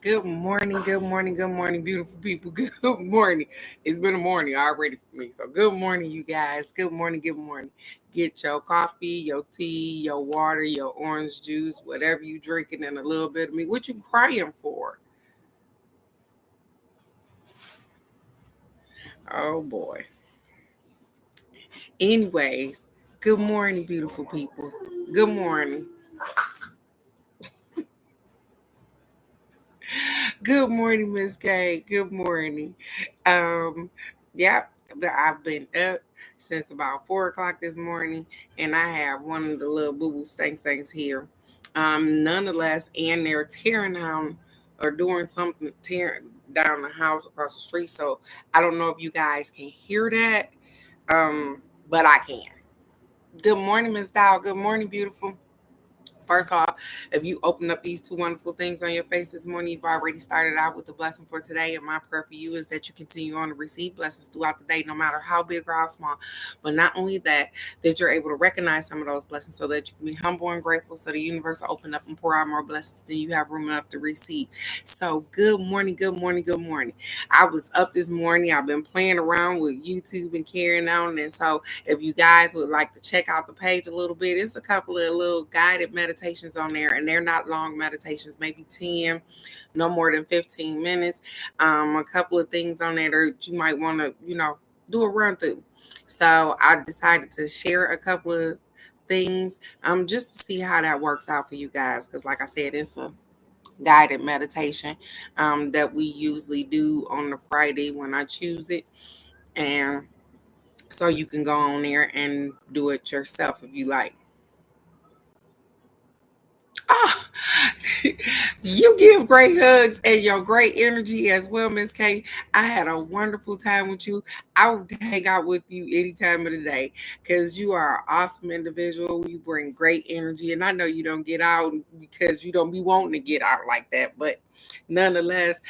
Good morning, good morning, good morning, beautiful people. Good morning. It's been a morning already for me. So, good morning, you guys. Good morning, good morning. Get your coffee, your tea, your water, your orange juice, whatever you drinking, and a little bit of me. What you crying for? Oh, boy. Anyways, good morning, beautiful people. Good morning. Good morning, Miss K. Good morning. Um, yep, I've been up since about 4 o'clock this morning, and I have one of the little boo boo things here. Nonetheless, and they're tearing down or doing something, tearing down the house across the street. So I don't know if you guys can hear that, but I can. Good morning, Miss Dow. Good morning, beautiful. First off, if you open up these two wonderful things on your face this morning, you've already started out with the blessing for today. And my prayer for you is that you continue on to receive blessings throughout the day, no matter how big or how small. But not only that, that you're able to recognize some of those blessings so that you can be humble and grateful so the universe will open up and pour out more blessings than you have room enough to receive. So, good morning, good morning, good morning. I was up this morning. I've been playing around with YouTube and carrying on. And so, if you guys would like to check out the page a little bit, it's a couple of little guided meditations on there, and they're not long meditations, maybe 10, no more than 15 minutes. A couple of things on there that you might want to, do a run through. So I decided to share a couple of things just to see how that works out for you guys. Because, like I said, it's a guided meditation that we usually do on the Friday when I choose it. And so you can go on there and do it yourself if you like. Oh, you give great hugs and your great energy as well, Miss K. I had a wonderful time with you. I would hang out with you any time of the day because you are an awesome individual. You bring great energy, and I know you don't get out because you don't be wanting to get out like that. But nonetheless,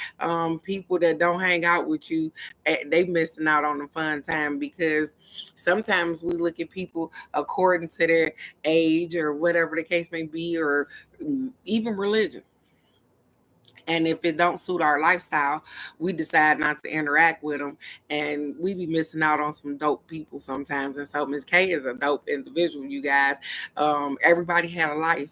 people that don't hang out with you, they missing out on the fun time because sometimes we look at people according to their age or whatever the case may be, or even religion. And if it don't suit our lifestyle, we decide not to interact with them, and we be missing out on some dope people sometimes. And so Miss K is a dope individual, you guys. Everybody had a life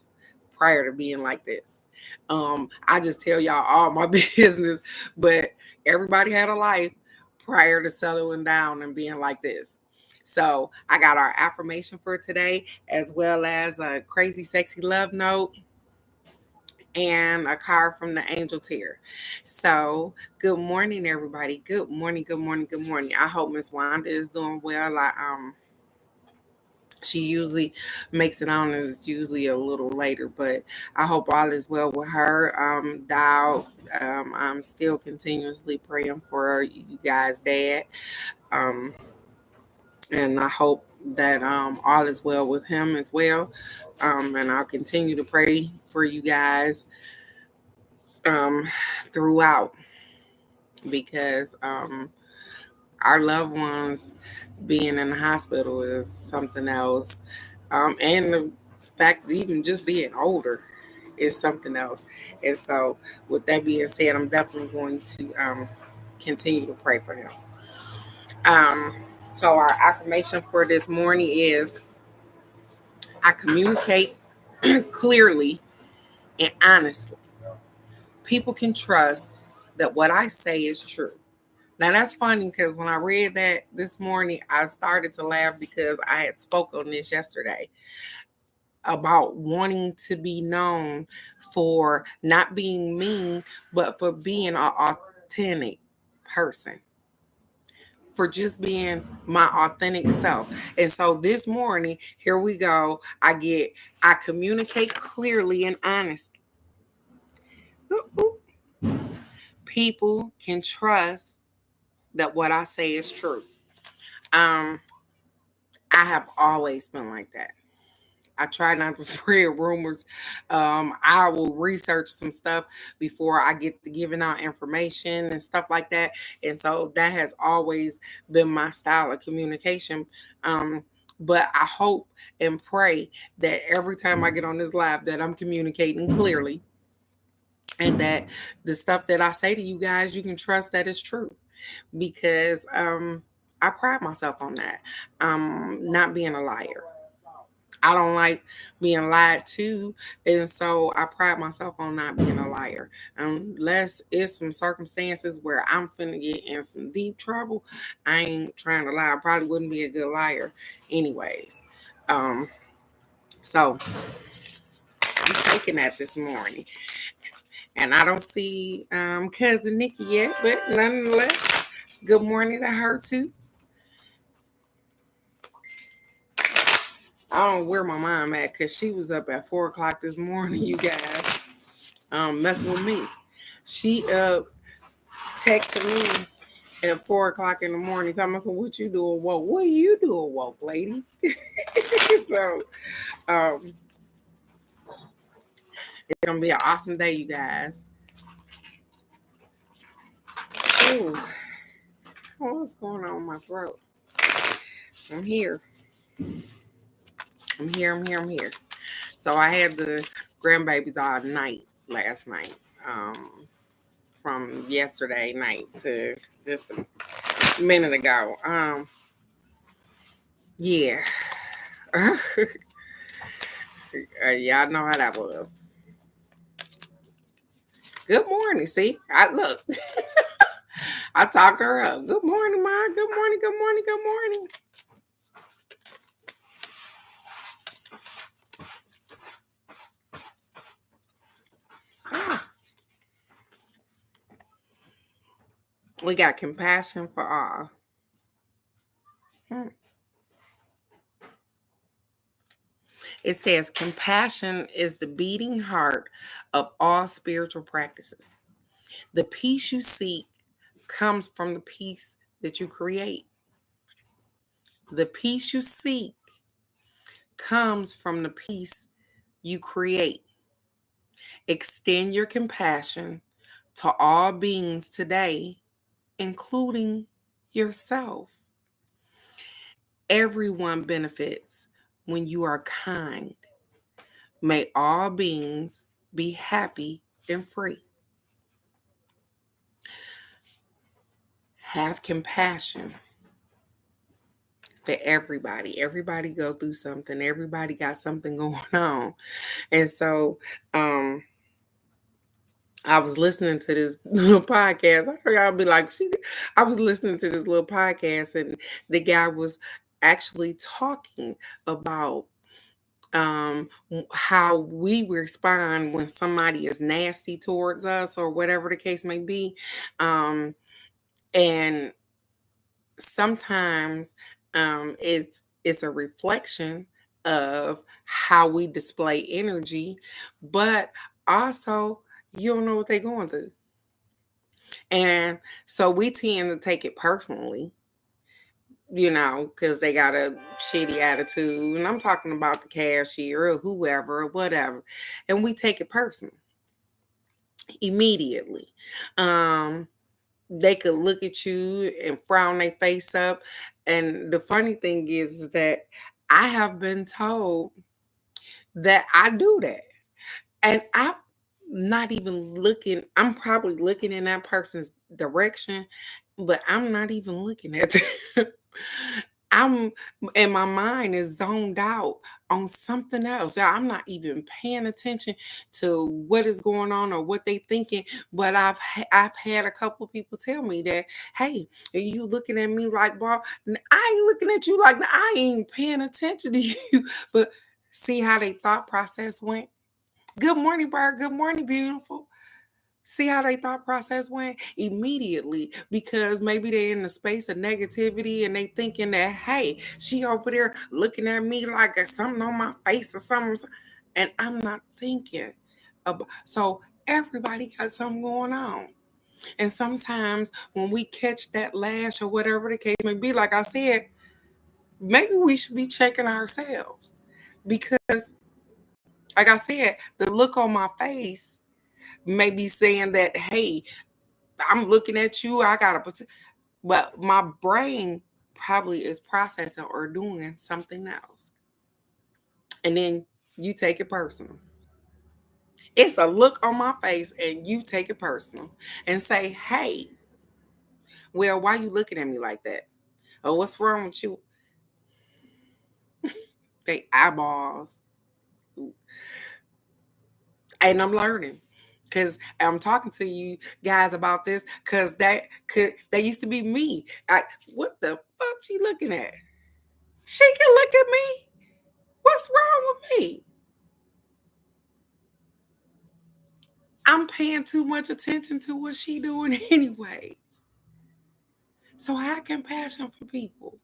prior to being like this. I just tell y'all all my business, but everybody had a life prior to settling down and being like this. So I got our affirmation for today, as well as a crazy, sexy love note and a card from the angel tier. So, good morning, everybody. Good morning, good morning, good morning. I hope Miss Wanda is doing well. She usually makes it on, and it's usually a little later, but I hope all is well with her. Dial, I'm still continuously praying for you guys' dad. Um, and I hope that all is well with him as well. And I'll continue to pray for you guys um, throughout because our loved ones being in the hospital is something else. And the fact that even just being older is something else. And so, with that being said, I'm definitely going to continue to pray for him. Um, so, our affirmation for this morning is I communicate clearly and honestly. People can trust that what I say is true. Now that's funny because when I read that this morning, I started to laugh because I had spoke on this yesterday about wanting to be known for not being mean, but for being an authentic person, for just being my authentic self. And so this morning, here we go. I communicate clearly and honestly. People can trust that what I say is true. Um, I have always been like that. I try not to spread rumors. I will research some stuff before I get to giving out information and stuff like that. And so that has always been my style of communication. But I hope and pray that every time I get on this live that I'm communicating clearly and that the stuff that I say to you guys, you can trust that it's true, because I pride myself on that. Not being a liar. I don't like being lied to, and so I pride myself on not being a liar. Unless it's some circumstances where I'm finna get in some deep trouble, I ain't trying to lie. I probably wouldn't be a good liar, anyways. Um, so I'm taking that this morning, and I don't see cousin Nikki yet, but nonetheless, good morning to her too. I don't know where my mom at, because she was up at 4 o'clock this morning, you guys. Messing with me. She texted me at 4 o'clock in the morning, talking about, what you doing woke? What are you doing woke, lady? So it's gonna be an awesome day, you guys. Ooh, what's going on with my throat? I'm here. I'm here. So I had the grandbabies all night last night. From yesterday night to just a minute ago. Yeah. Y'all know how that was. Good morning. See, I look. I talked her up. Good morning, Ma. Good morning. Good morning. Good morning. We got compassion for all. It says compassion is the beating heart of all spiritual practices. The peace you seek comes from the peace that you create. The peace you seek comes from the peace you create. Extend your compassion to all beings today, including yourself. Everyone benefits when you are kind. May all beings be happy and free. Have compassion for everybody. Everybody go through something. Everybody got something going on. And so I was listening to this little podcast. I heard y'all be like, I was listening to this little podcast, and the guy was actually talking about how we respond when somebody is nasty towards us or whatever the case may be. And sometimes it's a reflection of how we display energy, but also you don't know what they're going through. And so we tend to take it personally, because they got a shitty attitude. And I'm talking about the cashier or whoever or whatever. And we take it personal immediately. They could look at you and frown their face up. And the funny thing is that I have been told that I do that. And I'm not even looking, I'm probably looking in that person's direction, but I'm not even looking at them. I'm and my mind is zoned out on something else. I'm not even paying attention to what is going on or what they thinking. But I've had a couple of people tell me that, hey, are you looking at me like, Bob? I ain't looking at you like I ain't paying attention to you. But see how they thought process went. Good morning, Bird. Good morning, beautiful. See how they thought process went immediately, because maybe they're in the space of negativity and they thinking that, hey, she over there looking at me like there's something on my face or something. And I'm not thinking about, so everybody got something going on. And sometimes when we catch that lash or whatever the case may be, like I said, maybe we should be checking ourselves, because like I said, the look on my face may be saying that, hey, I'm looking at you, I got to, but my brain probably is processing or doing something else. And then you take it personal. It's a look on my face and you take it personal and say, hey, well, why you looking at me like that? Oh, what's wrong with you? They eyeballs. And I'm learning. Cause I'm talking to you guys about this, cause that used to be me. What the fuck she looking at? She can look at me. What's wrong with me? I'm paying too much attention to what she doing anyways. So I have compassion for people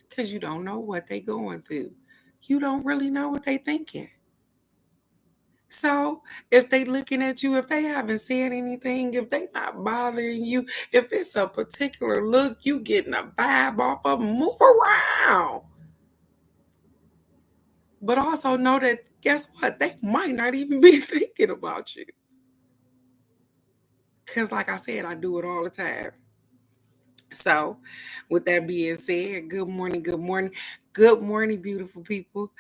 because you don't know what they going through. You don't really know what they thinking. So if they looking at you, if they haven't said anything, if they not bothering you, if it's a particular look, you getting a vibe off of them, move around. But also know that, guess what? They might not even be thinking about you. Because like I said, I do it all the time. So, with that being said, good morning, good morning, good morning, beautiful people.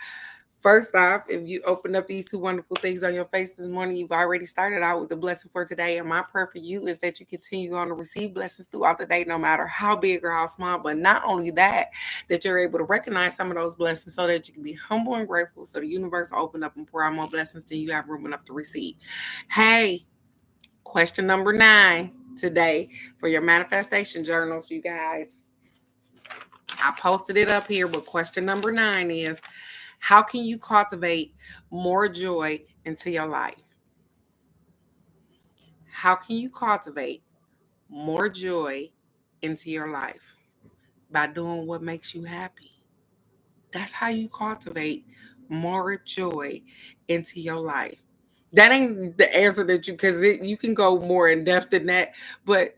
First off, if you open up these two wonderful things on your face this morning, you've already started out with the blessing for today. And my prayer for you is that you continue on to receive blessings throughout the day, no matter how big or how small. But not only that, that you're able to recognize some of those blessings so that you can be humble and grateful so the universe will open up and pour out more blessings than you have room enough to receive. Hey, question number 9 today for your manifestation journals, you guys. I posted it up here, but question number 9 is, how can you cultivate more joy into your life? How can you cultivate more joy into your life? By doing what makes you happy. That's how you cultivate more joy into your life. That ain't the answer that because you can go more in depth than that, but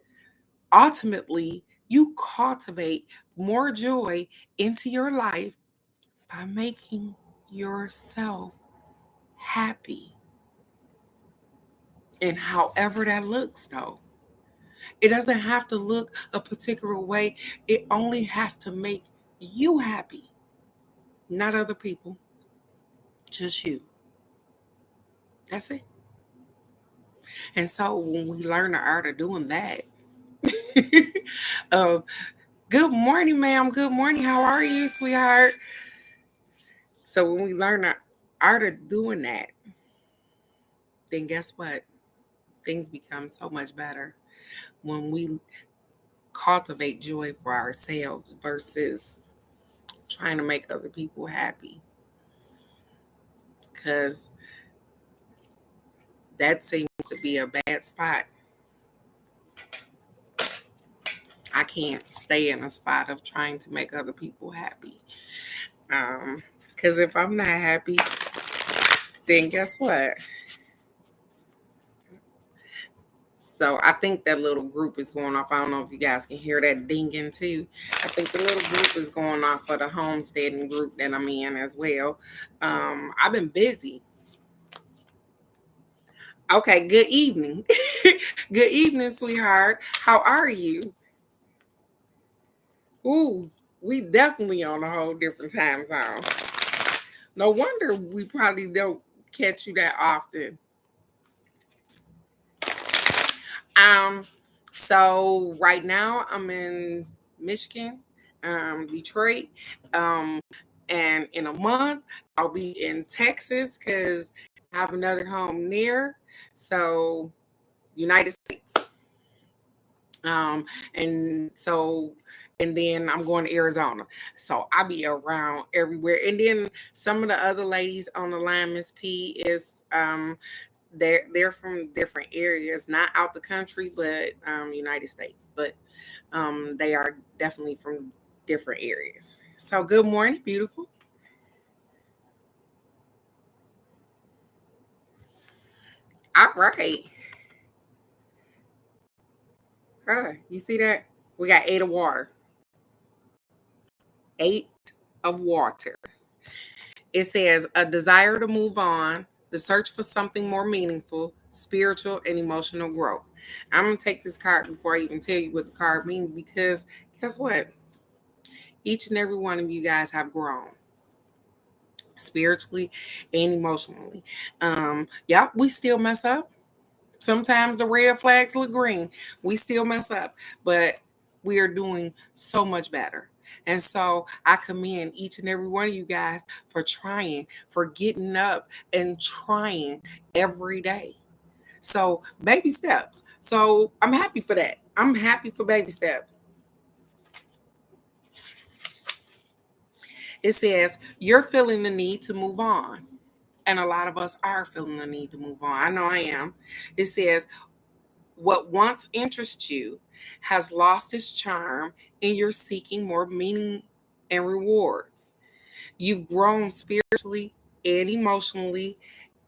ultimately, you cultivate more joy into your life by making yourself happy. And however that looks, though, it doesn't have to look a particular way. It only has to make you happy, not other people, just you. That's it. And so when we learn the art of doing that, uh, good morning, ma'am. Good morning. How are you, sweetheart? So when we learn the art of doing that, then guess what? Things become so much better when we cultivate joy for ourselves versus trying to make other people happy. Because that seems to be a bad spot. I can't stay in a spot of trying to make other people happy. Because if I'm not happy, then guess what? So I think that little group is going off. I don't know if you guys can hear that dinging too. I think the little group is going off for the homesteading group that I'm in as well. I've been busy. Okay, good evening. Good evening, sweetheart. How are you? Ooh, we definitely on a whole different time zone. No wonder we probably don't catch you that often. Um, so right now I'm in Michigan, Detroit, um, and in a month I'll be in Texas because I have another home near. So United States. Um, and so, and then I'm going to Arizona. So I'll be around everywhere. And then some of the other ladies on the line, Miss P, is they're from different areas, not out the country, but United States. But they are definitely from different areas. So good morning, beautiful. All right. You see that? We got 8 of water. 8 of water. It says a desire to move on, the search for something more meaningful, spiritual, and emotional growth. I'm going to take this card before I even tell you what the card means because guess what? Each and every one of you guys have grown. spiritually and emotionally. Yep, we still mess up. Sometimes the red flags look green. We still mess up, but we are doing so much better. And so I commend each and every one of you guys for trying, for getting up and trying every day. So, baby steps. So, I'm happy for that. I'm happy for baby steps. It says, you're feeling the need to move on. And a lot of us are feeling the need to move on. I know I am. It says, what once interests you has lost its charm, and you're seeking more meaning and rewards. You've grown spiritually and emotionally,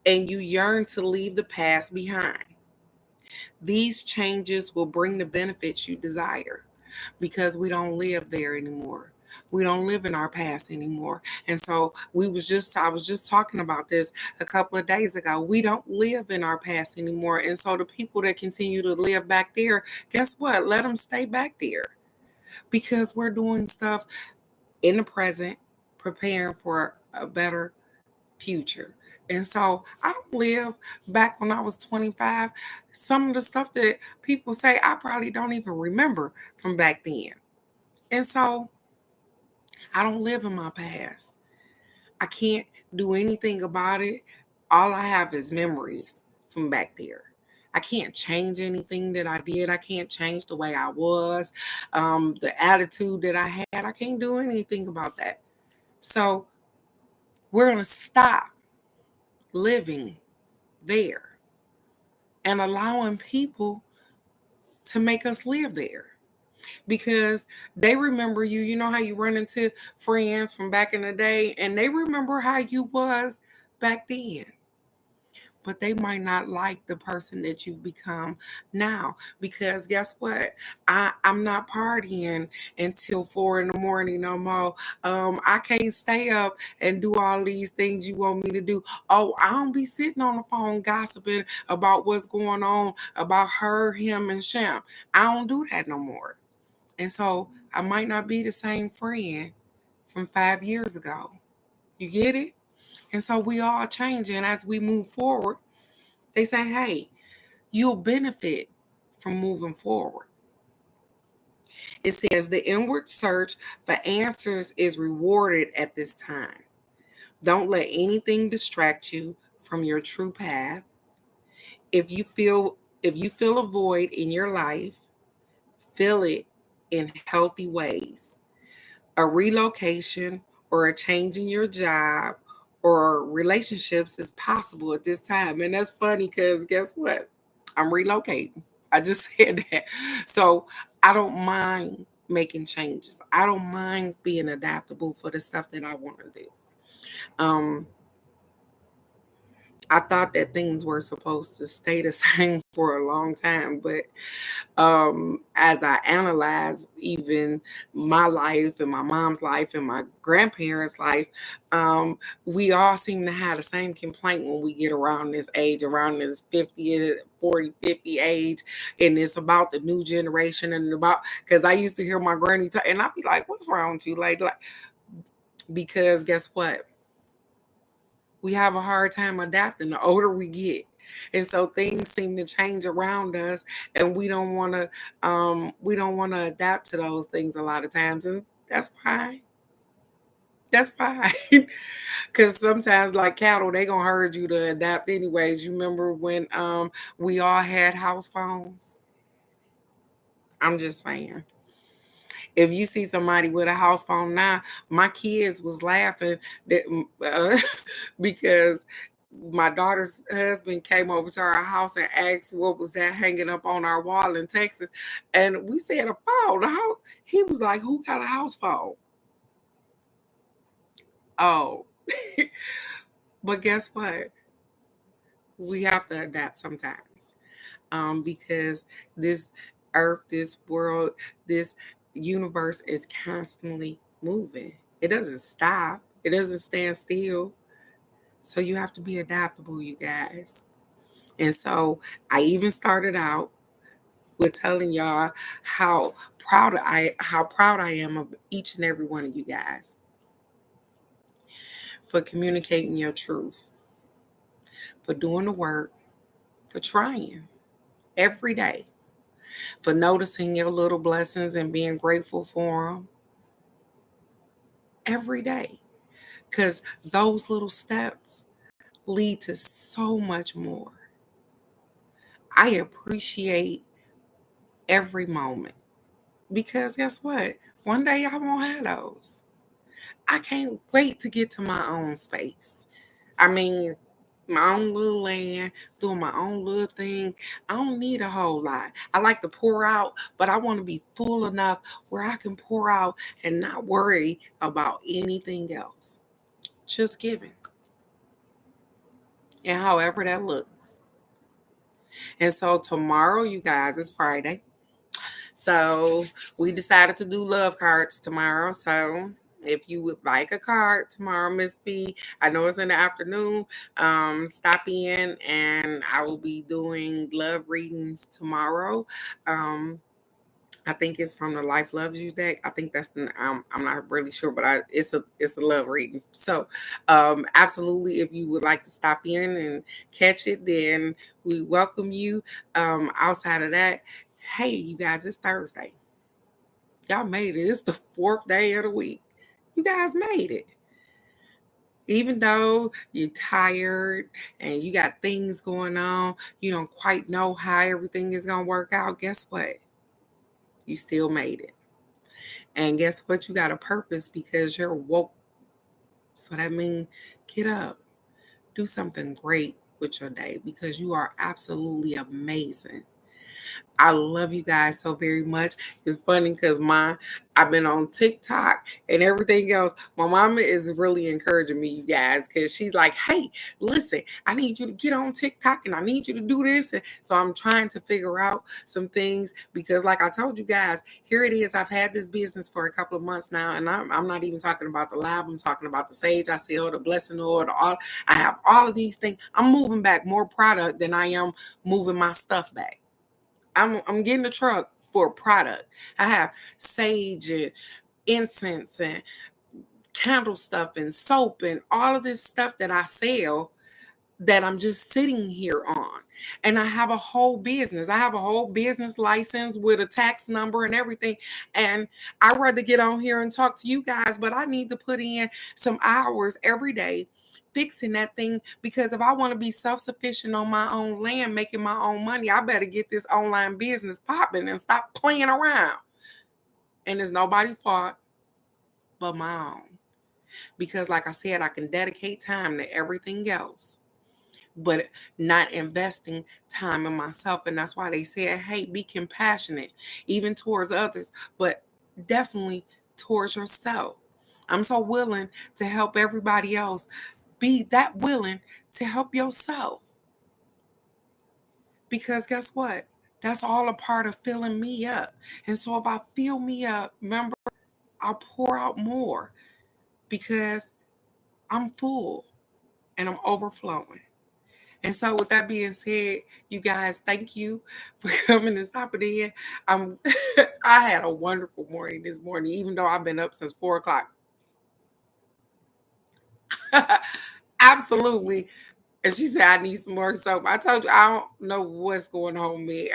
and you yearn to leave the past behind. These changes will bring the benefits you desire because we don't live there anymore. We don't live in our past anymore. And so I was just talking about this a couple of days ago. We don't live in our past anymore. And so the people that continue to live back there, guess what? Let them stay back there because we're doing stuff in the present, preparing for a better future. And so I don't live back when I was 25. Some of the stuff that people say, I probably don't even remember from back then. And so I don't live in my past. I can't do anything about it. All I have is memories from back there. I can't change anything that I did. I can't change the way I was, the attitude that I had. I can't do anything about that. So we're going to stop living there and allowing people to make us live there because they remember you. You know how you run into friends from back in the day and they remember how you was back then, but they might not like the person that you've become now because guess what? I'm not partying until 4 in the morning no more. I can't stay up and do all these things you want me to do. Oh, I don't be sitting on the phone gossiping about what's going on about her, him, and Sham. I don't do that no more. And so I might not be the same friend from 5 years ago. You get it? And so we all changing as we move forward. They say, hey, you'll benefit from moving forward. It says the inward search for answers is rewarded at this time. Don't let anything distract you from your true path. If you feel a void in your life, fill it in healthy ways. A relocation or a change in your job or relationships is possible at this time. And that's funny because guess what? I'm relocating. I just said that. So I don't mind making changes. I don't mind being adaptable for the stuff that I want to do. Um, I thought that things were supposed to stay the same for a long time, but as I analyze even my life and my mom's life and my grandparents' life, we all seem to have the same complaint when we get around this age, around this 50, 40, 50 age. And it's about the new generation and about, because I used to hear my granny talk, and I'd be like, what's wrong with you? Like, because guess what? We have a hard time adapting the older we get. And so things seem to change around us and we don't want to adapt to those things a lot of times. And that's fine. That's fine. Cause sometimes like cattle, they gonna herd you to adapt anyways. You remember when we all had house phones? I'm just saying. If you see somebody with a house phone now, my kids was laughing that because my daughter's husband came over to our house and asked what was that hanging up on our wall in Texas, and we said a phone. The house. He was like, "Who got a house phone?" Oh, but guess what? We have to adapt sometimes, because this earth, this world, this universe is constantly moving. It doesn't stop. It doesn't stand still. So you have to be adaptable, you guys. And so I even started out with telling y'all how proud I am of each and every one of you guys. for communicating your truth, for doing the work, for trying every day, for noticing your little blessings and being grateful for them every day. Because those little steps lead to so much more. I appreciate every moment because guess what? One day I won't have those. I can't wait to get to my own space. I mean, my own little land, doing my own little thing. I don't need a whole lot. I like to pour out, but I want to be full enough where I can pour out and not worry about anything else. Just giving. And however that looks. And so tomorrow, you guys, it's Friday. So we decided to do love cards tomorrow. So if you would like a card tomorrow, Miss B, I know it's in the afternoon. Stop in and I will be doing love readings tomorrow. I think it's from the Life Loves You deck. I think that's the I'm not really sure, but it's a love reading. So absolutely, if you would like to stop in and catch it, then we welcome you. Outside of that, hey, you guys, it's Thursday. Y'all made it. It's the 4th day of the week. You guys made it. Even though you're tired and you got things going on, you don't quite know how everything is gonna work out. Guess what? You still made it. And guess what? You got a purpose because you're woke. So that means get up, do something great with your day because you are absolutely amazing. I love you guys so very much. It's funny because I've been on TikTok and everything else. My mama is really encouraging me, you guys, because she's like, hey, listen, I need you to get on TikTok and I need you to do this. And so I'm trying to figure out some things because, like I told you guys, here it is. I've had this business for a couple of months now, and I'm not even talking about the live. I'm talking about the sage I sell, the blessing oil, all. I have all of these things. I'm moving back more product than I am moving my stuff back. I'm getting a truck for a product. I have sage and incense and candle stuff and soap and all of this stuff that I sell that I'm just sitting here on. And I have a whole business. I have a whole business license with a tax number and everything. And I'd rather get on here and talk to you guys, but I need to put in some hours every day fixing that thing because if I want to be self-sufficient on my own land, making my own money, I better get this online business popping and stop playing around. And it's nobody's fault but my own. Because like I said, I can dedicate time to everything else but not investing time in myself. And that's why they said, hey, be compassionate, even towards others, but definitely towards yourself. I'm so willing to help everybody else. Be that willing to help yourself. Because guess what? That's all a part of filling me up. And so if I fill me up, remember, I'll pour out more because I'm full and I'm overflowing. And so with that being said, you guys, thank you for coming and stopping in. I had a wonderful morning this morning, even though I've been up since 4 o'clock. Absolutely. And she said, I need some more soap. I told you, I don't know what's going on with me.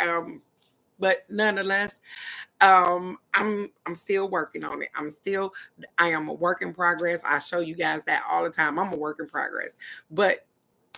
But nonetheless, I'm still working on it. I am a work in progress. I show you guys that all the time. I'm a work in progress. But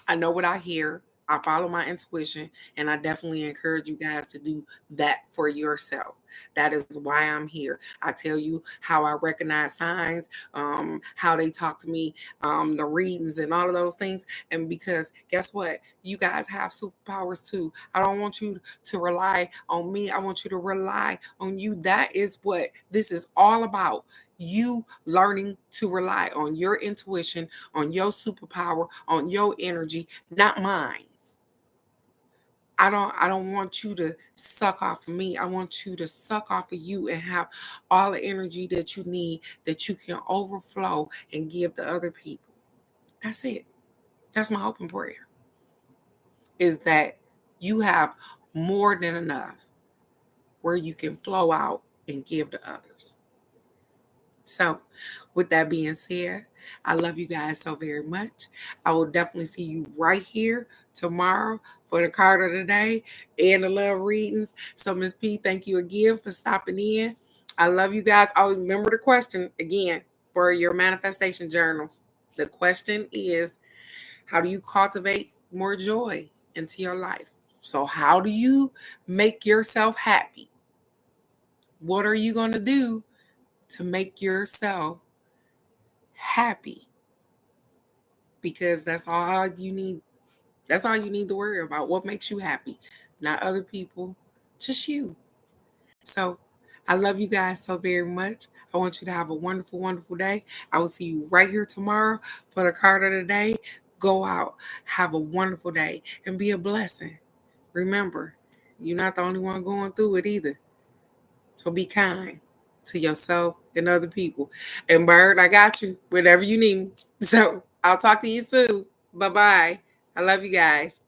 I know what I hear. I follow my intuition, and I definitely encourage you guys to do that for yourself. That is why I'm here. I tell you how I recognize signs, how they talk to me, the readings, and all of those things. And because guess what? You guys have superpowers too. I don't want you to rely on me. I want you to rely on you. That is what this is all about. You learning to rely on your intuition, on your superpower, on your energy, not mine. I don't want you to suck off of me. I want you to suck off of you and have all the energy that you need that you can overflow and give to other people. That's it. That's my open prayer. Is that you have more than enough where you can flow out and give to others. So, with that being said, I love you guys so very much. I will definitely see you right here tomorrow for the card of the day and the love readings. So, Miss P, thank you again for stopping in. I love you guys. I'll remember the question again for your manifestation journals. The question is, how do you cultivate more joy into your life? So, how do you make yourself happy? What are you going to do to make yourself happy? Because that's all you need. That's all you need to worry about. What makes you happy? Not other people, just you. So I love you guys so very much. I want you to have a wonderful, wonderful day. I will see you right here tomorrow for the card of the day. Go out, have a wonderful day, and be a blessing. Remember, you're not the only one going through it either. So be kind to yourself and other people. And Bird, I got you whenever you need me. So I'll talk to you soon. Bye bye. I love you guys.